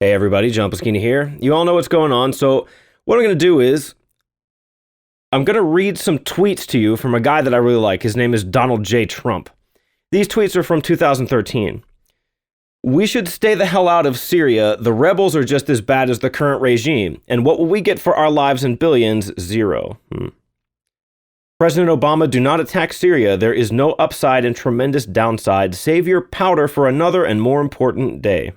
Hey everybody, John Ploskina here. You all know what's going on, so what I'm going to do is I'm going to read some tweets to you from a guy that I really like. His name is Donald J. Trump. These tweets are from 2013. We should stay the hell out of Syria. The rebels are just as bad as the current regime. And what will we get for our lives and billions? Zero. President Obama, do not attack Syria. There is no upside and tremendous downside. Save your powder for another and more important day.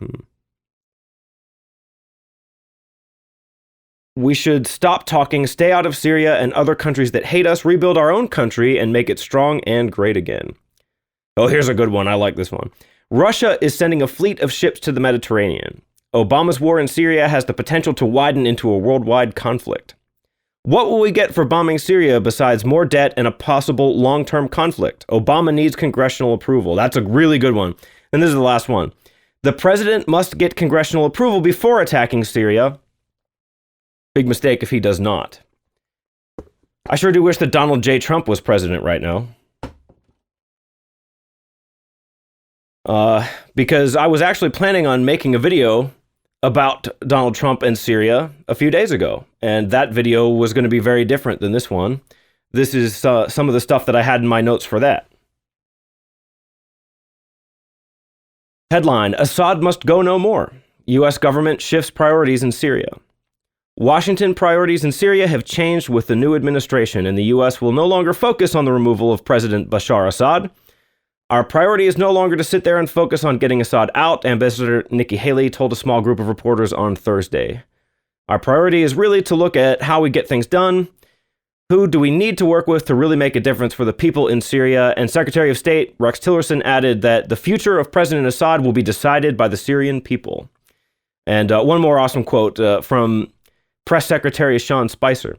We should stop talking, stay out of Syria and other countries that hate us, rebuild our own country, and make it strong and great again. Oh, here's a good one. I like this one. Russia is sending a fleet of ships to the Mediterranean. Obama's war in Syria has the potential to widen into a worldwide conflict. What will we get for bombing Syria besides more debt and a possible long-term conflict? Obama needs congressional approval. That's a really good one. And this is the last one. The president must get congressional approval before attacking Syria. Big mistake if he does not. I sure do wish that Donald J. Trump was president right now. Because I was actually planning on making a video about Donald Trump and Syria a few days ago. And that video was going to be very different than this one. This is some of the stuff that I had in my notes for that. Headline, Assad must go no more. U.S. government shifts priorities in Syria. Washington priorities in Syria have changed with the new administration, and the U.S. will no longer focus on the removal of President Bashar Assad. Our priority is no longer to sit there and focus on getting Assad out, Ambassador Nikki Haley told a small group of reporters on Thursday. Our priority is really to look at how we get things done. Who do we need to work with to really make a difference for the people in Syria? And Secretary of State Rex Tillerson added that the future of President Assad will be decided by the Syrian people. And one more awesome quote from Press Secretary Sean Spicer.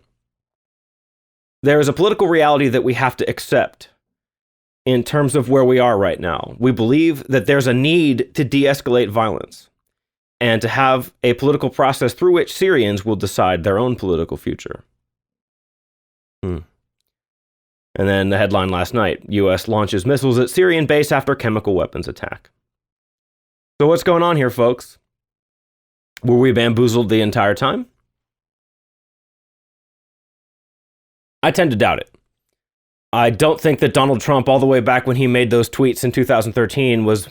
There is a political reality that we have to accept in terms of where we are right now. We believe that there's a need to de-escalate violence and to have a political process through which Syrians will decide their own political future. And then the headline last night, U.S. launches missiles at Syrian base after chemical weapons attack. So what's going on here, folks? Were we bamboozled the entire time? I tend to doubt it. I don't think that Donald Trump, all the way back when he made those tweets in 2013, was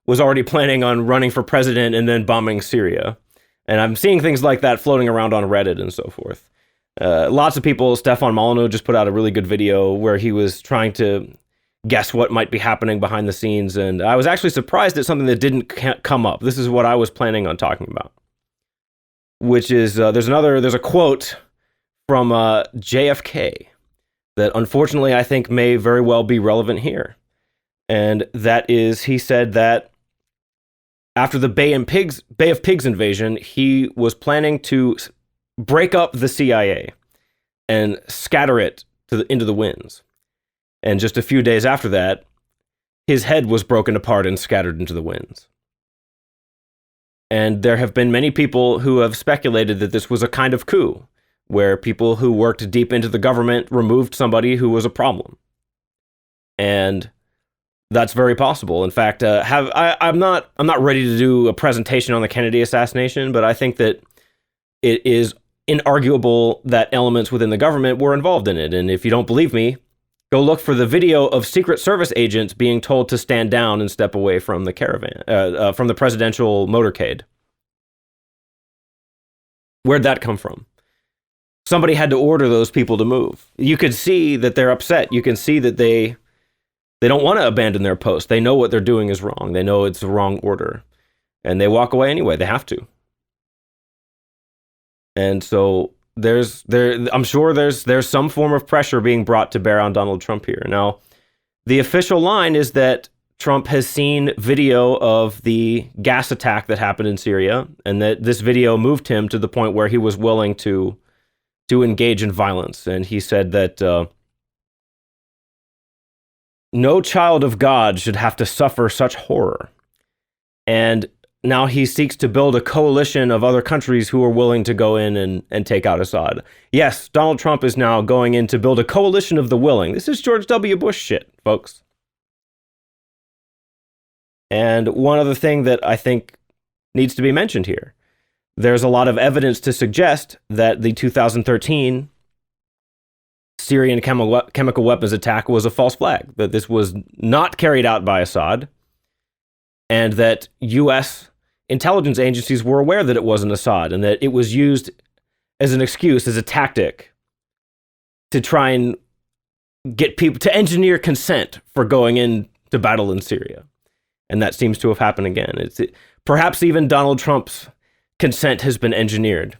already planning on running for president and then bombing Syria. And I'm seeing things like that floating around on Reddit and so forth. Lots of people, Stefan Molyneux just put out a really good video where he was trying to guess what might be happening behind the scenes. And I was actually surprised at something that didn't come up. This is what I was planning on talking about. Which is, there's a quote from JFK that unfortunately I think may very well be relevant here. And that is, he said that after the Bay of Pigs invasion, he was planning to break up the CIA and scatter it into the winds. And just a few days after that, his head was broken apart and scattered into the winds. And there have been many people who have speculated that this was a kind of coup, where people who worked deep into the government removed somebody who was a problem. And that's very possible. In fact, I'm not ready to do a presentation on the Kennedy assassination, but I think that it is inarguable that elements within the government were involved in it. And if you don't believe me, go look for the video of Secret Service agents being told to stand down and step away from the caravan, from the presidential motorcade. Where'd that come from? Somebody had to order those people to move. You could see that they're upset. You can see that they don't want to abandon their post. They know what they're doing is wrong. They know it's the wrong order. And they walk away anyway. They have to. And so I'm sure there's some form of pressure being brought to bear on Donald Trump here. Now, the official line is that Trump has seen video of the gas attack that happened in Syria, and that this video moved him to the point where he was willing to engage in violence. And he said that no child of God should have to suffer such horror. And now he seeks to build a coalition of other countries who are willing to go in and take out Assad. Yes, Donald Trump is now going in to build a coalition of the willing. This is George W. Bush shit, folks. And one other thing that I think needs to be mentioned here there's a lot of evidence to suggest that the 2013 Syrian chemical weapons attack was a false flag, that this was not carried out by Assad, and that U.S. intelligence agencies were aware that it wasn't Assad, and that it was used as an excuse, as a tactic, to try and get people to engineer consent for going into battle in Syria. And that seems to have happened again. Perhaps even Donald Trump's consent has been engineered,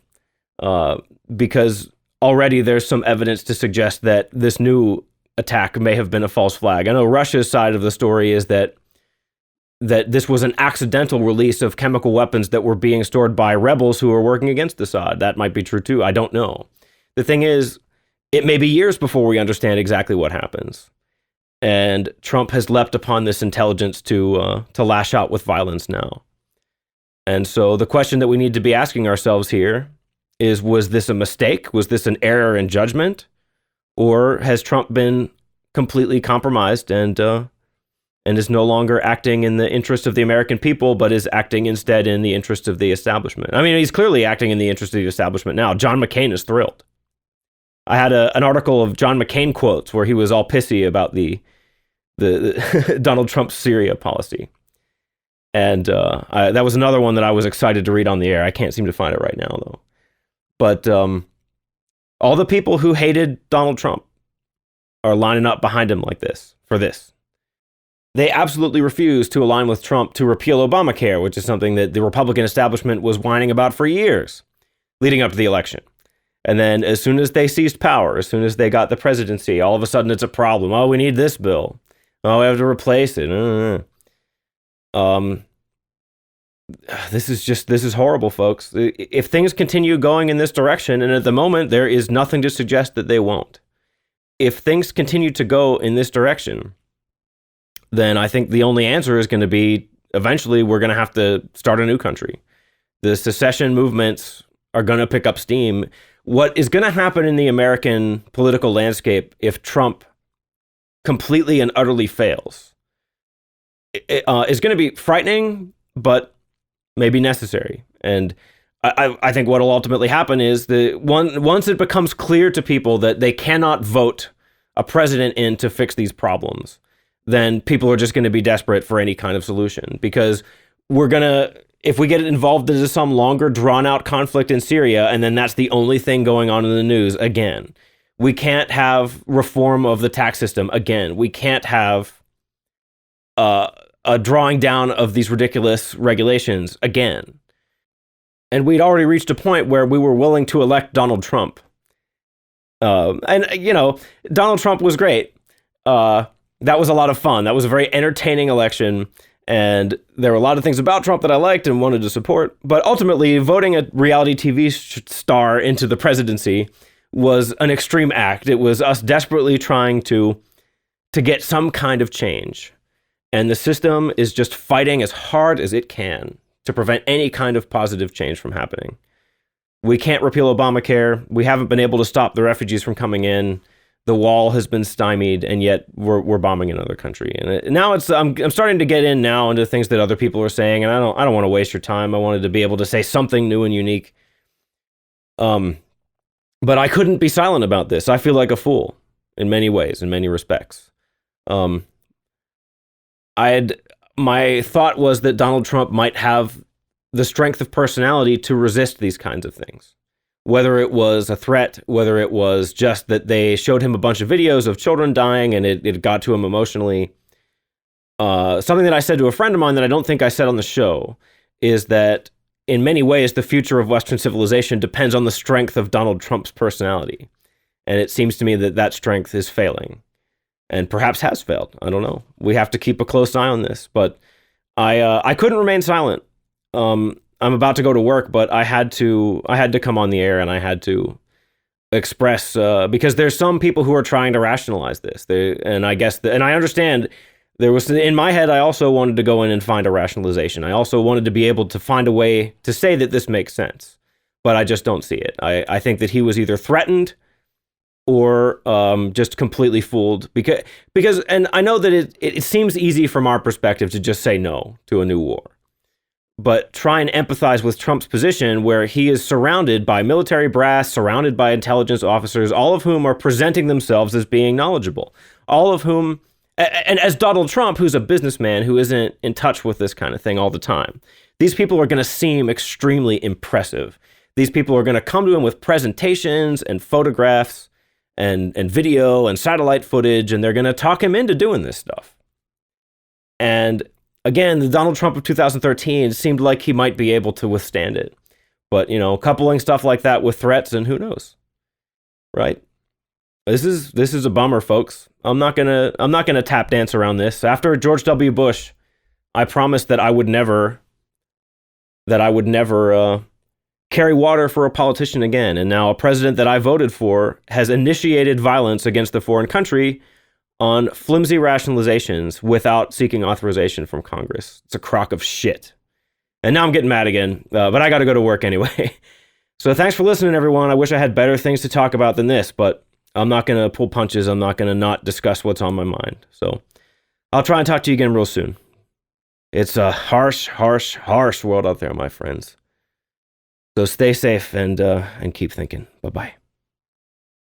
because already there's some evidence to suggest that this new attack may have been a false flag. I know Russia's side of the story is that this was an accidental release of chemical weapons that were being stored by rebels who were working against Assad. That might be true too. I don't know. The thing is, it may be years before we understand exactly what happens. And Trump has leapt upon this intelligence to lash out with violence now. And so the question that we need to be asking ourselves here is, was this a mistake? Was this an error in judgment? Or has Trump been completely compromised and is no longer acting in the interest of the American people, but is acting instead in the interest of the establishment? I mean, he's clearly acting in the interest of the establishment now. John McCain is thrilled. I had an article of John McCain quotes where he was all pissy about the Donald Trump's Syria policy. And that was another one that I was excited to read on the air. I can't seem to find it right now, though. But all the people who hated Donald Trump are lining up behind him like this, for this. They absolutely refuse to align with Trump to repeal Obamacare, which is something that the Republican establishment was whining about for years leading up to the election. And then as soon as they seized power, as soon as they got the presidency, all of a sudden it's a problem. Oh, we need this bill. Oh, we have to replace it. This is horrible, folks. If things continue going in this direction, and at the moment there is nothing to suggest that they won't. If things continue to go in this direction, then I think the only answer is going to be, eventually we're going to have to start a new country. The secession movements are going to pick up steam. What is going to happen in the American political landscape if Trump completely and utterly fails is going to be frightening, but maybe necessary. And I think what will ultimately happen is once it becomes clear to people that they cannot vote a president in to fix these problems, then people are just going to be desperate for any kind of solution, because if we get involved into some longer drawn out conflict in Syria, and then that's the only thing going on in the news again, we can't have reform of the tax system again. We can't have a drawing down of these ridiculous regulations again. And we'd already reached a point where we were willing to elect Donald Trump. And, Donald Trump was great. That was a lot of fun. That was a very entertaining election. And there were a lot of things about Trump that I liked and wanted to support. But ultimately, voting a reality TV star into the presidency was an extreme act. It was us desperately trying to get some kind of change. And the system is just fighting as hard as it can to prevent any kind of positive change from happening. We can't repeal Obamacare. We haven't been able to stop the refugees from coming in. The wall has been stymied, and yet we're bombing another country. And now I'm starting to get in now into things that other people are saying, and I don't want to waste your time. I wanted to be able to say something new and unique. But I couldn't be silent about this. I feel like a fool in many ways, in many respects. My thought was that Donald Trump might have the strength of personality to resist these kinds of things. Whether it was a threat, whether it was just that they showed him a bunch of videos of children dying and it got to him emotionally. Something that I said to a friend of mine that I don't think I said on the show is that in many ways, the future of Western civilization depends on the strength of Donald Trump's personality. And it seems to me that that strength is failing, and perhaps has failed. I don't know. We have to keep a close eye on this, but I couldn't remain silent. I'm about to go to work, but I had to come on the air, and I had to express, because there's some people who are trying to rationalize this. And I guess, and I understand, there was, in my head, I also wanted to go in and find a rationalization. I also wanted to be able to find a way to say that this makes sense, but I just don't see it. I think that he was either threatened or just completely fooled, because, and I know that it seems easy from our perspective to just say no to a new war. but try and empathize with Trump's position, where he is surrounded by military brass, surrounded by intelligence officers, all of whom are presenting themselves as being knowledgeable, all of whom, and as Donald Trump, who's a businessman who isn't in touch with this kind of thing all the time. These people are going to seem extremely impressive. These people are going to come to him with presentations and photographs and video and satellite footage, and they're going to talk him into doing this stuff. And again, the Donald Trump of 2013 seemed like he might be able to withstand it. But, coupling stuff like that with threats, and who knows, right? This is a bummer, folks. I'm not gonna tap dance around this. After George W. Bush, I promised that I would never carry water for a politician again. And now a president that I voted for has initiated violence against the foreign country on flimsy rationalizations without seeking authorization from Congress. It's a crock of shit. And now I'm getting mad again, but I got to go to work anyway. So thanks for listening, everyone. I wish I had better things to talk about than this, but I'm not going to pull punches. I'm not going to not discuss what's on my mind. So I'll try and talk to you again real soon. It's a harsh, harsh, harsh world out there, my friends. So stay safe and keep thinking. Bye-bye.